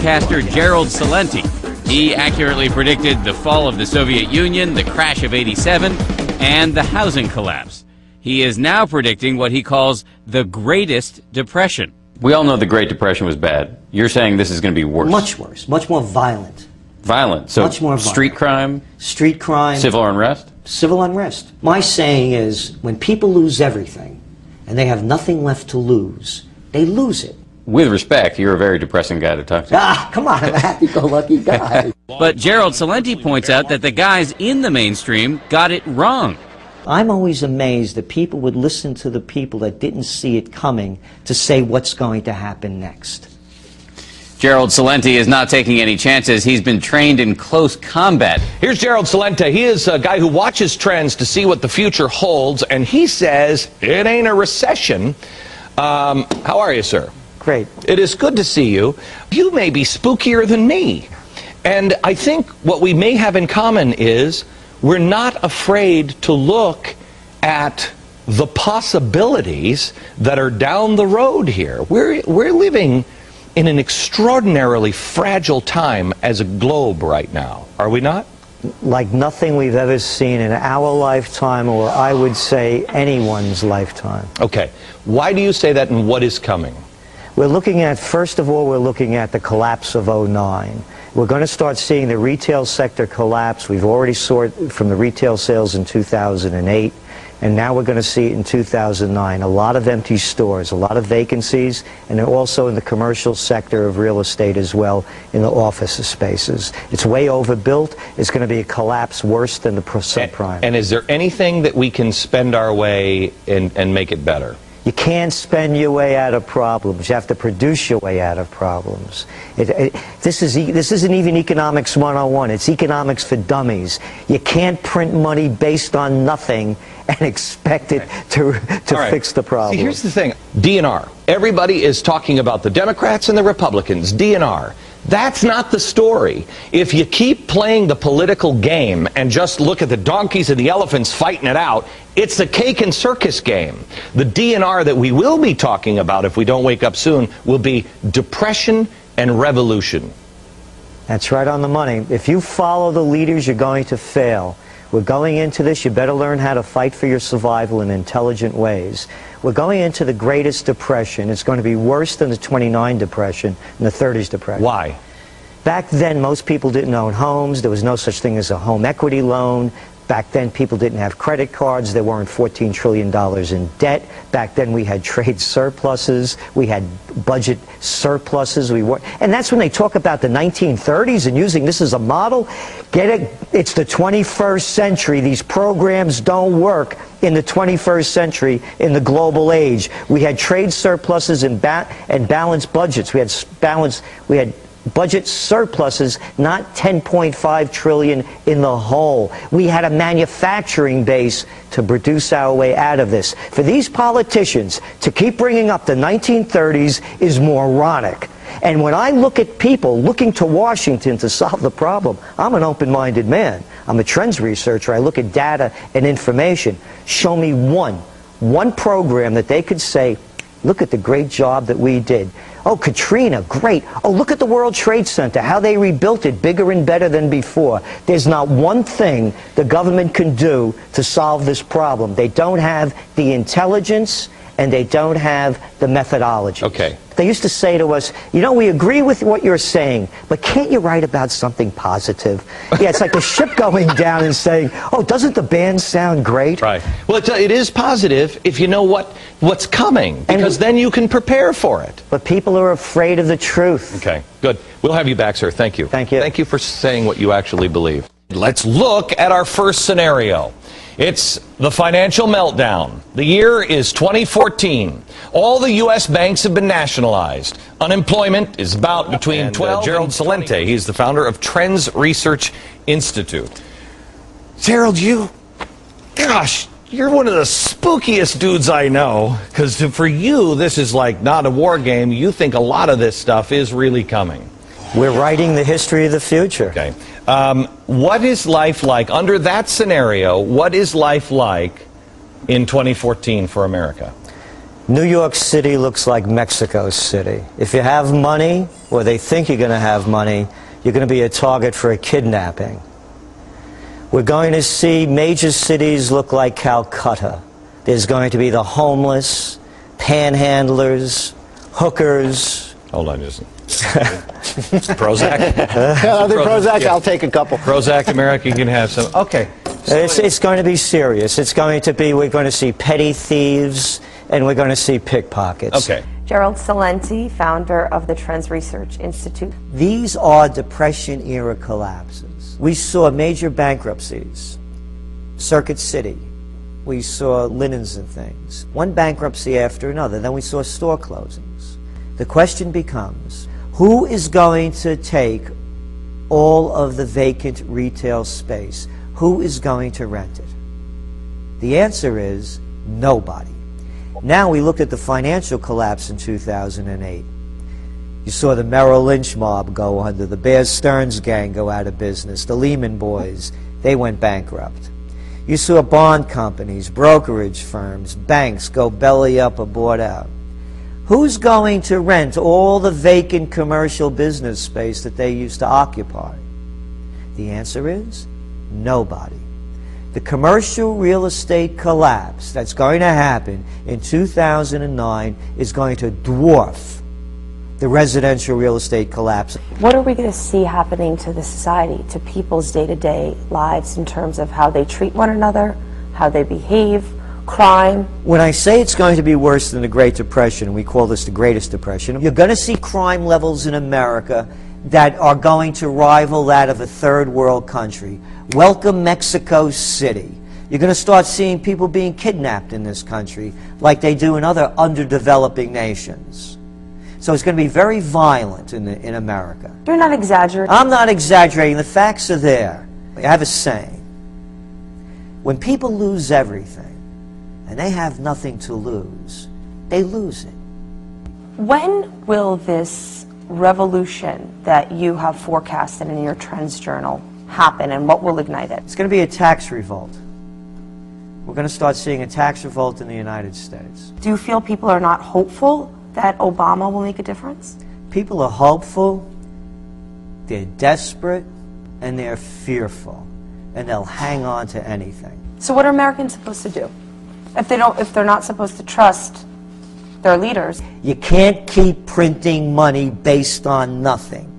forecaster Gerald Celente. He accurately predicted the fall of the Soviet Union, the crash of '87, and the housing collapse. He is now predicting what he calls the greatest depression. We all know the Great Depression was bad. You're saying this is going to be worse. Much worse. Much more violent. Violent. So much more violent. Street crime? Street crime. Civil unrest? Civil unrest. My saying is, when people lose everything, and they have nothing left to lose, they lose it. With respect, you're a very depressing guy to talk to. Ah, come on, I'm a happy-go-lucky guy. But Gerald Celente points out that the guys in the mainstream got it wrong. I'm always amazed that people would listen to the people that didn't see it coming to say what's going to happen next. Gerald Celente is not taking any chances. He's been trained in close combat. Here's Gerald Celente. He is a guy who watches trends to see what the future holds, and he says it ain't a recession. How are you, sir? Great. It is good to see you. You may be spookier than me. And I think what we may have in common is we're not afraid to look at the possibilities that are down the road here. We're living in an extraordinarily fragile time as a globe right now, are we not? Like nothing we've ever seen in our lifetime, or I would say anyone's lifetime. Okay. Why do you say that, and what is coming? We're looking at, first of all, we're looking at the collapse of '09. We're going to start seeing the retail sector collapse. We've already saw it from the retail sales in 2008, and now we're going to see it in 2009. A lot of empty stores, a lot of vacancies, and also in the commercial sector of real estate as well, in the office spaces. It's way overbuilt. It's going to be a collapse worse than the subprime. And is there anything that we can spend our way and make it better? You can't spend your way out of problems. You have to produce your way out of problems. This isn't even economics 101. It's economics for dummies. You can't print money based on nothing and expect it to fix the problem. See, here's the thing. DNR. Everybody is talking about the Democrats and the Republicans. DNR. That's not the story. If you keep playing the political game and just look at the donkeys and the elephants fighting it out, it's a cake and circus game. The DNR that we will be talking about, if we don't wake up soon, will be depression and revolution. That's right on the money. If you follow the leaders, you're going to fail. We're going into this, you better learn how to fight for your survival in intelligent ways. We're going into the greatest depression. It's going to be worse than the '29 depression and the '30s depression. Why? Back then, most people didn't own homes. There was no such thing as a home equity loan. Back then, people didn't have credit cards. There weren't $14 trillion in debt. Back then, we had trade surpluses. We had budget surpluses. And that's when they talk about the 1930s and using this as a model. Get it? It's the 21st century. These programs don't work in the 21st century in the global age. We had trade surpluses and balanced budgets. We had budget surpluses, not 10.5 trillion in the hole. We had a manufacturing base to produce our way out of this. For these politicians to keep bringing up the 1930s is moronic. And when I look at people looking to Washington to solve the problem, I'm an open-minded man. I'm a trends researcher. I look at data and information. Show me one program that they could say, look at the great job that we did. Oh, Katrina, great. Oh, look at the World Trade Center, how they rebuilt it bigger and better than before. There's not one thing the government can do to solve this problem. They don't have the intelligence and they don't have the methodology. Okay. They used to say to us, you know, we agree with what you're saying, but can't you write about something positive? Yeah, it's like a ship going down and saying, oh, doesn't the band sound great? Right. Well, it is positive if you know what's coming, because then you can prepare for it. But people are afraid of the truth. Okay, good. We'll have you back, sir. Thank you. Thank you. Thank you for saying what you actually believe. Let's look at our first scenario. It's the financial meltdown. The year is 2014. All the U.S. banks have been nationalized. Unemployment is about between 12 Gerald Celente. He's the founder of Trends Research Institute. Gerald, gosh, you're one of the spookiest dudes I know, because for you, this is like not a war game. You think a lot of this stuff is really coming. We're writing the history of the future. Okay. What is life like, under that scenario, what is life like in 2014 for America? New York City looks like Mexico City. If you have money, or they think you're going to have money, you're going to be a target for a kidnapping. We're going to see major cities look like Calcutta. There's going to be the homeless, panhandlers, hookers. Hold on just Prozac? Prozac, yeah. I'll take a couple. Prozac American can have some. Okay. It's going to be serious. It's going to be, we're going to see petty thieves, and we're going to see pickpockets. Okay. Gerald Celente, founder of the Trends Research Institute. These are Depression-era collapses. We saw major bankruptcies. Circuit City. We saw linens and things. One bankruptcy after another. Then we saw store closings. The question becomes, who is going to take all of the vacant retail space? Who is going to rent it? The answer is nobody. Now we looked at the financial collapse in 2008. You saw the Merrill Lynch mob go under, the Bear Stearns gang go out of business, the Lehman boys, they went bankrupt. You saw bond companies, brokerage firms, banks go belly up or board out. Who's going to rent all the vacant commercial business space that they used to occupy? The answer is nobody. The commercial real estate collapse that's going to happen in 2009 is going to dwarf the residential real estate collapse. What are we going to see happening to the society, to people's day-to-day lives in terms of how they treat one another, how they behave, crime? When I say it's going to be worse than the Great Depression, we call this the Greatest Depression, you're going to see crime levels in America that are going to rival that of a third world country. Welcome Mexico City. You're going to start seeing people being kidnapped in this country like they do in other underdeveloping nations. So it's going to be very violent in America. You're not exaggerating. I'm not exaggerating. The facts are there. I have a saying. When people lose everything and they have nothing to lose, they lose it. When will this revolution that you have forecasted in your Trends Journal happen, and what will ignite it? It's going to be a tax revolt. We're going to start seeing a tax revolt in the United States. Do you feel people are not hopeful that Obama will make a difference? People are hopeful, they're desperate, and they're fearful, and they'll hang on to anything. So what are Americans supposed to do if they're not supposed to trust their leaders? You can't keep printing money based on nothing.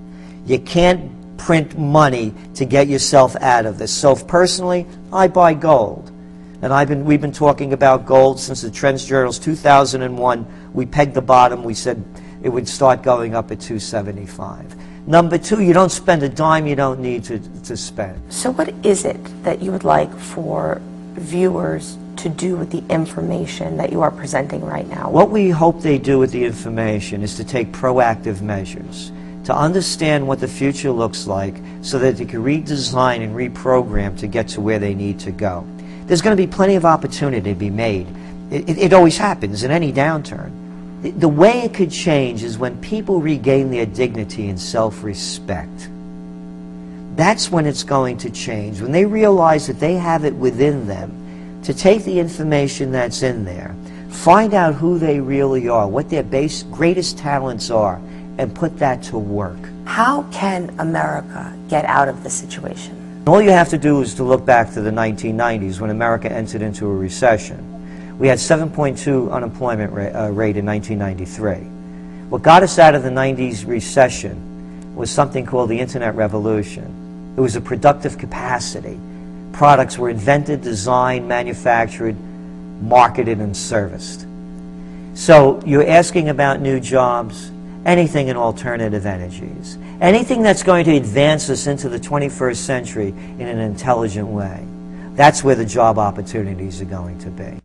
You can't print money to get yourself out of this. So personally, I buy gold. And we've been talking about gold since the Trends Journal's 2001. We pegged the bottom. We said it would start going up at 275. Number two, you don't spend a dime you don't need to spend. So what is it that you would like for viewers to do with the information that you are presenting right now? What we hope they do with the information is to take proactive measures, to understand what the future looks like so that they can redesign and reprogram to get to where they need to go. There's going to be plenty of opportunity to be made. It always happens in any downturn. The way it could change is when people regain their dignity and self-respect. That's when it's going to change, when they realize that they have it within them to take the information that's in there, find out who they really are, what their greatest talents are, and put that to work. How can America get out of this situation? All you have to do is to look back to the 1990s when America entered into a recession. We had 7.2 unemployment rate in 1993. What got us out of the 90s recession was something called the Internet Revolution. It was a productive capacity. Products were invented, designed, manufactured, marketed, and serviced. So you're asking about new jobs, anything in alternative energies, anything that's going to advance us into the 21st century in an intelligent way. That's where the job opportunities are going to be.